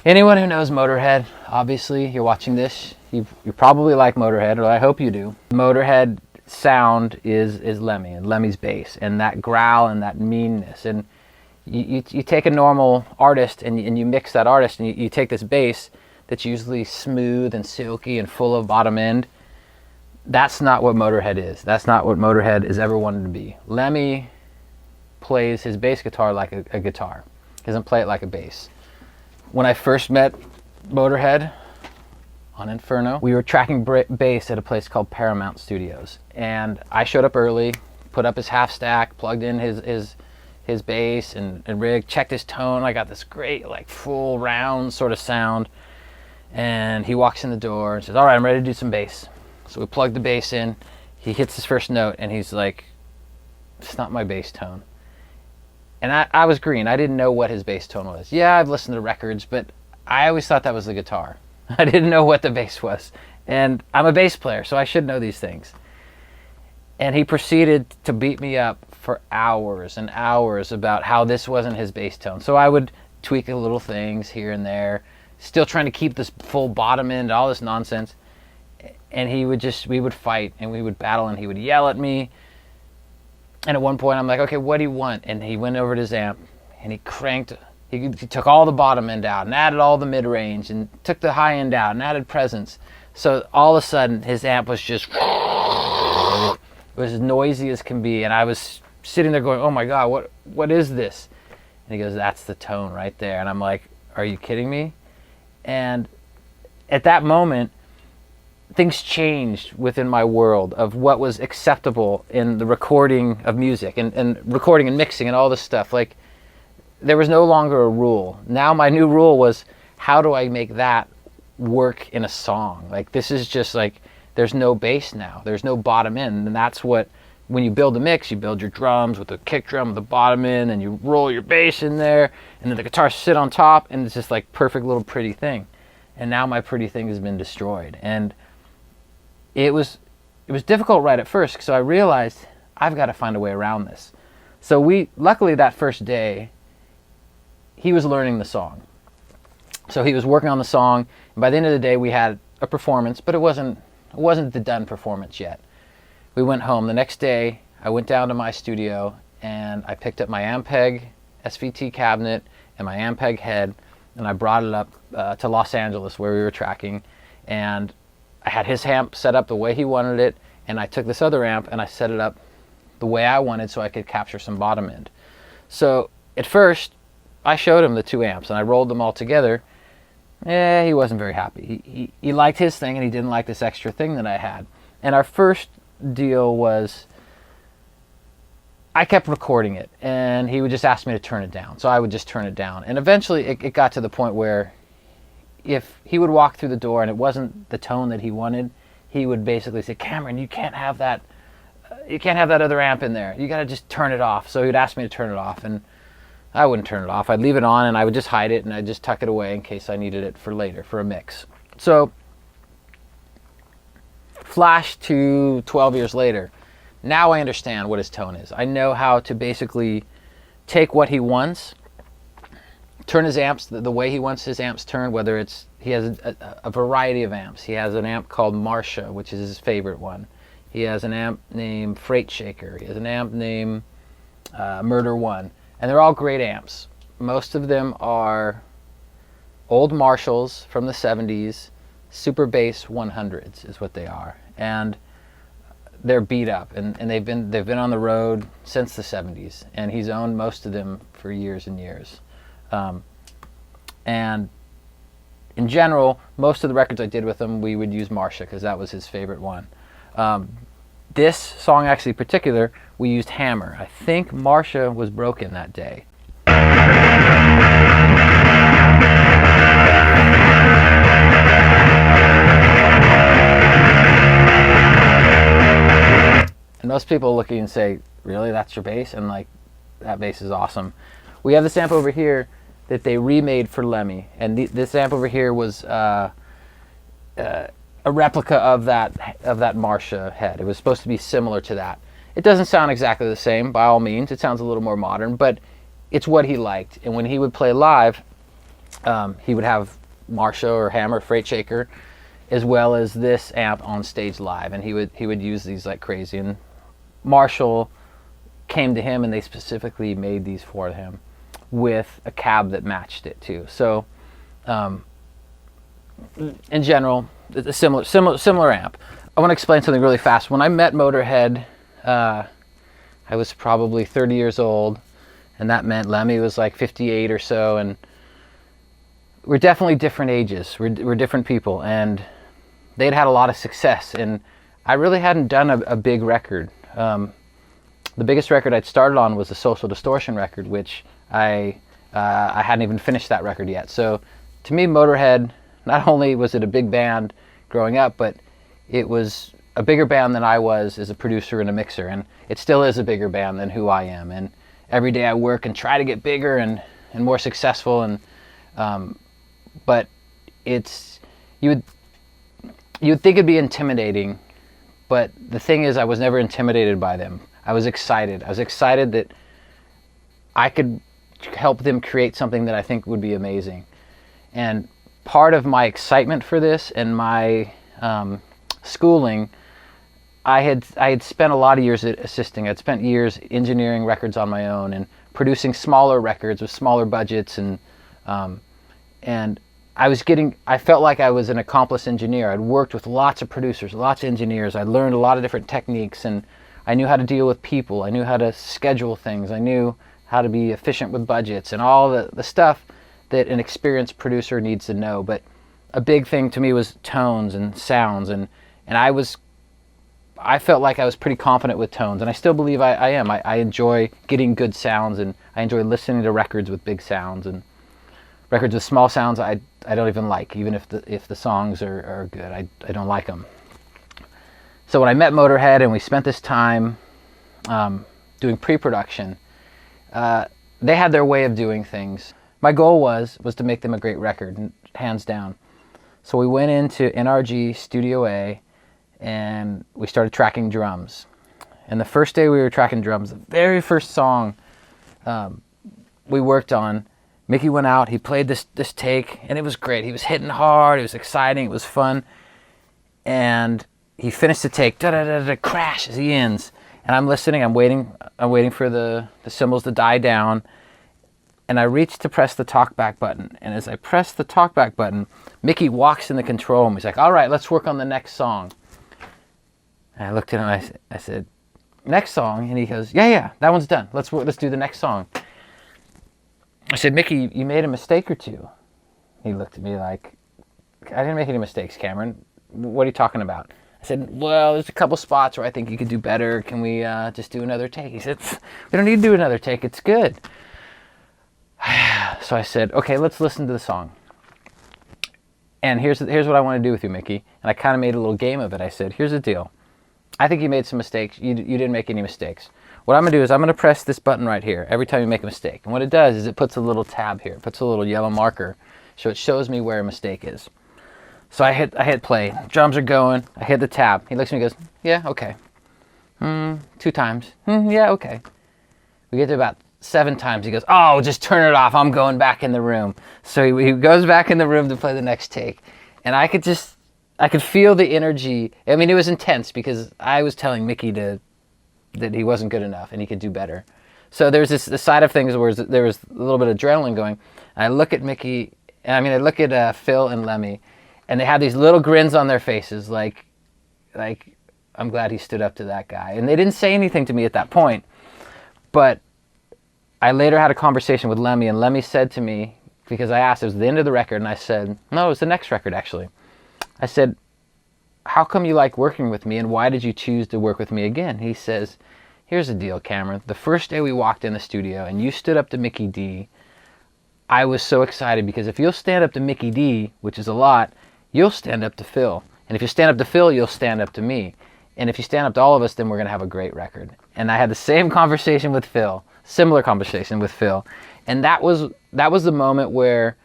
Anyone who knows Motorhead, obviously you're watching this, you probably like Motorhead, or I hope you do. Motorhead sound is Lemmy and Lemmy's bass, and that growl and that meanness. And you take a normal artist and you mix that artist, and you take this bass that's usually smooth and silky and full of bottom end. That's not what Motorhead is. That's not what Motorhead is ever wanted to be. Lemmy plays his bass guitar like a guitar. He doesn't play it like a bass. When I first met Motorhead on Inferno, we were tracking bass at a place called Paramount Studios. And I showed up early, put up his half stack, plugged in his bass and rig, checked his tone. I got this great, like, full round sort of sound. And he walks in the door and says, all right, I'm ready to do some bass. So we plug the bass in. He hits his first note and he's like, it's not my bass tone. And I was green. I didn't know what his bass tone was. Yeah, I've listened to records, but I always thought that was the guitar. I didn't know what the bass was. And I'm a bass player, so I should know these things. And he proceeded to beat me up for hours and hours about how this wasn't his bass tone. So I would tweak a little things here and there, still trying to keep this full bottom end, all this nonsense. And we would fight and we would battle, and he would yell at me. And at one point I'm like, okay, what do you want? And he went over to his amp and he took all the bottom end out and added all the mid-range and took the high end out and added presence. So all of a sudden his amp was just, it was as noisy as can be. And I was sitting there going, oh my God, what is this? And he goes, that's the tone right there. And I'm like, are you kidding me? And at that moment, things changed within my world of what was acceptable in the recording of music and recording and mixing and all this stuff. Like, there was no longer a rule. Now my new rule was, how do I make that work in a song? Like, this is just like, there's no bass now. There's no bottom end. And that's what, when you build a mix, you build your drums with the kick drum with the bottom end, and you roll your bass in there, and then the guitars sit on top, and it's just like perfect little pretty thing. And now my pretty thing has been destroyed. And it was difficult right at first, so I realized I've got to find a way around this. So luckily that first day, he was learning the song. So he was working on the song, and by the end of the day we had a performance, but it wasn't the done performance yet. We went home. The next day I went down to my studio and I picked up my Ampeg SVT cabinet and my Ampeg head, and I brought it up to Los Angeles where we were tracking, and I had his amp set up the way he wanted it, and I took this other amp and I set it up the way I wanted so I could capture some bottom end. So at first, I showed him the two amps and I rolled them all together. He wasn't very happy. He liked his thing and he didn't like this extra thing that I had. And our first deal was, I kept recording it and he would just ask me to turn it down. So I would just turn it down. And eventually it got to the point where if he would walk through the door and it wasn't the tone that he wanted, he would basically say, Cameron, you can't have that other amp in there. You got to just turn it off. So he would ask me to turn it off, and I wouldn't turn it off. I'd leave it on and I would just hide it, and I'd just tuck it away in case I needed it for later, for a mix. So flash to 12 years later. Now I understand what his tone is. I know how to basically take what he wants, turn his amps the way he wants his amps turned, whether it's, he has a variety of amps. He has an amp called Marcia, which is his favorite one. He has an amp named Freight Shaker. He has an amp named Murder One. And they're all great amps. Most of them are old Marshalls from the 70s, Super Bass 100s is what they are. And they're beat up, and they've been on the road since the 70s, and he's owned most of them for years and years. And in general, most of the records I did with him, we would use Marcia because that was his favorite one. This song actually in particular, we used Hammer. I think Marcia was broken that day. And most people look at you and say, really, that's your bass? And like, that bass is awesome. We have this amp over here that they remade for Lemmy, and this amp over here was a replica of that Marcia head. It was supposed to be similar to that. It doesn't sound exactly the same, by all means. It sounds a little more modern, but it's what he liked. And when he would play live, He would have Marshall or Hammer Freight Shaker, as well as this amp on stage live, and he would use these like crazy. And Marshall came to him, and they specifically made these for him with a cab that matched it too. So in general, it's a similar amp. I want to explain something really fast. When I met Motorhead, I was probably 30 years old, and that meant Lemmy was like 58 or so, and we're definitely different ages. We're different people, and they'd had a lot of success, and I really hadn't done a big record. The biggest record I'd started on was the Social Distortion record, which I hadn't even finished that record yet. So to me, Motorhead, not only was it a big band growing up, but it was a bigger band than I was as a producer and a mixer, and it still is a bigger band than who I am. And every day I work and try to get bigger and more successful, and but it's you would think it'd be intimidating, but the thing is, I was never intimidated by them. I was excited. I was excited that I could help them create something that I think would be amazing. And part of my excitement for this and my schooling, I had spent a lot of years assisting. I'd spent years engineering records on my own and producing smaller records with smaller budgets, and I felt like I was an accomplished engineer. I'd worked with lots of producers, lots of engineers. I learned a lot of different techniques, and I knew how to deal with people. I knew how to schedule things. I knew how to be efficient with budgets and all the stuff that an experienced producer needs to know. But a big thing to me was tones and sounds, and I felt like I was pretty confident with tones, and I still believe I am. I enjoy getting good sounds, and I enjoy listening to records with big sounds, and records with small sounds I don't even like, even if the songs are good. I don't like them. So when I met Motorhead and we spent this time doing pre-production, they had their way of doing things. My goal was to make them a great record, hands down. So we went into NRG Studio A and we started tracking drums. And the first day we were tracking drums, the very first song we worked on, Mickey went out, he played this take, and it was great. He was hitting hard, it was exciting, it was fun. And he finished the take, da-da-da-da, crash as he ends. And I'm listening, I'm waiting for the cymbals to die down. And I reached to press the talkback button. And as I pressed the talkback button, Mickey walks in the control room. He's like, all right, let's work on the next song. And I looked at him, I said, next song? And he goes, yeah, that one's done. Let's do the next song. I said, Mickey, you made a mistake or two. He looked at me like, I didn't make any mistakes, Cameron. What are you talking about? I said, well, there's a couple spots where I think you could do better. Can we just do another take? He said, we don't need to do another take. It's good. So I said, okay, let's listen to the song. And here's what I want to do with you, Mickey. And I kind of made a little game of it. I said, here's the deal. I think you made some mistakes. You didn't make any mistakes. What I'm going to do is I'm going to press this button right here every time you make a mistake. And what it does is it puts a little tab here. It puts a little yellow marker. So it shows me where a mistake is. So I hit play. Drums are going. I hit the tab. He looks at me and goes, yeah, okay. 2 times. Yeah, okay. We get to about 7 times. He goes, oh, just turn it off. I'm going back in the room. So he goes back in the room to play the next take. And I could feel the energy. I mean, it was intense because I was telling Mickey that he wasn't good enough and he could do better. So there's this side of things where there was a little bit of adrenaline going. And I look at Mickey, I look at Phil and Lemmy, and they have these little grins on their faces like I'm glad he stood up to that guy. And they didn't say anything to me at that point. But I later had a conversation with Lemmy, and Lemmy said to me, because I asked, it was the end of the record, and I said, no, it was the next record actually. I said, how come you like working with me, and why did you choose to work with me again? He says, here's the deal, Cameron. The first day we walked in the studio and you stood up to Mickey D, I was so excited because if you'll stand up to Mickey D, which is a lot, you'll stand up to Phil. And if you stand up to Phil, you'll stand up to me. And if you stand up to all of us, then we're going to have a great record. And I had the same conversation with Phil, similar conversation with Phil. And that was the moment where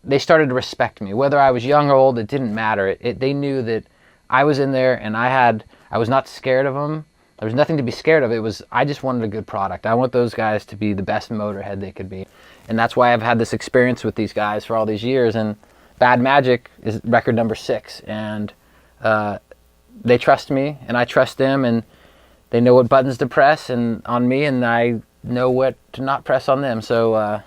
they started to respect me. Whether I was young or old, it didn't matter. They knew that I was in there and I was not scared of them. There was nothing to be scared of. I just wanted a good product. I want those guys to be the best Motorhead they could be. And that's why I've had this experience with these guys for all these years. And Bad Magic is record number 6. And they trust me, and I trust them, and they know what buttons to press on me, and I know what to not press on them. So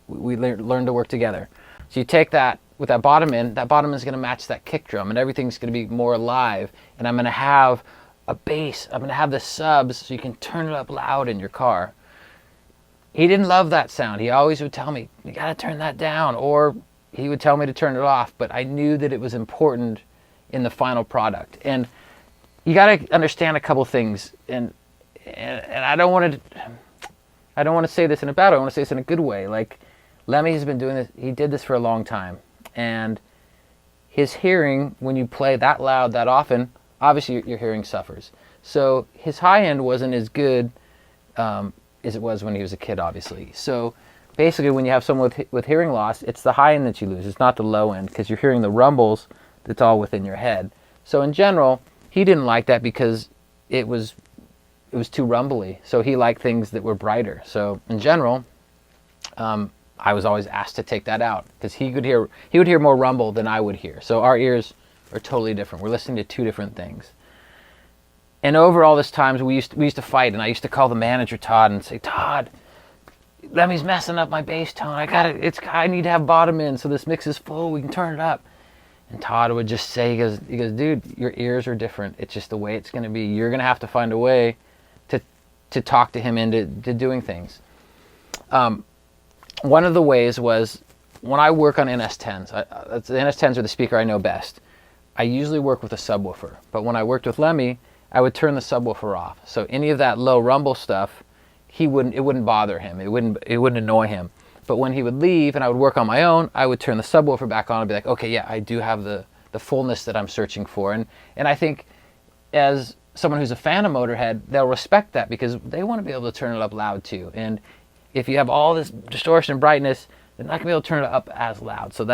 we learn to work together. So you take that, with that bottom end is going to match that kick drum, and everything's going to be more alive. And I'm going to have a bass. I'm going to have the subs so you can turn it up loud in your car. He didn't love that sound. He always would tell me, you got to turn that down, or he would tell me to turn it off. But I knew that it was important in the final product. And you got to understand a couple things. And I don't want to say this in a bad way. I want to say this in a good way. Like, Lemmy has been doing this. He did this for a long time. And his hearing, when you play that loud that often, obviously your hearing suffers. So his high end wasn't as good as it was when he was a kid, obviously. So basically, when you have someone with hearing loss, it's the high end that you lose. It's not the low end, because you're hearing the rumbles that's all within your head. So in general, he didn't like that because it was too rumbly. So he liked things that were brighter. So in general, I was always asked to take that out, because he would hear more rumble than I would hear. So our ears are totally different. We're listening to two different things. And over all this time, we used to fight, and I used to call the manager, Todd, and say, Todd, Lemmy's messing up my bass tone. I need to have bottom end so this mix is full. We can turn it up. And Todd would just say, he goes, dude, your ears are different. It's just the way it's going to be. You're going to have to find a way to talk to him into doing things. One of the ways was when I work on NS10s. The NS10s are the speaker I know best. I usually work with a subwoofer. But when I worked with Lemmy, I would turn the subwoofer off. So any of that low rumble stuff, it wouldn't bother him. It wouldn't annoy him. But when he would leave and I would work on my own, I would turn the subwoofer back on and be like, okay, yeah, I do have the fullness that I'm searching for. And I think as someone who's a fan of Motorhead, they'll respect that, because they want to be able to turn it up loud too. And if you have all this distortion and brightness, they're not going to be able to turn it up as loud. So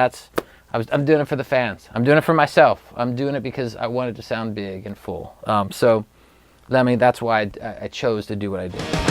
I'm doing it for the fans. I'm doing it for myself. I'm doing it because I wanted to sound big and full. So Lemmy, that's why I chose to do what I did.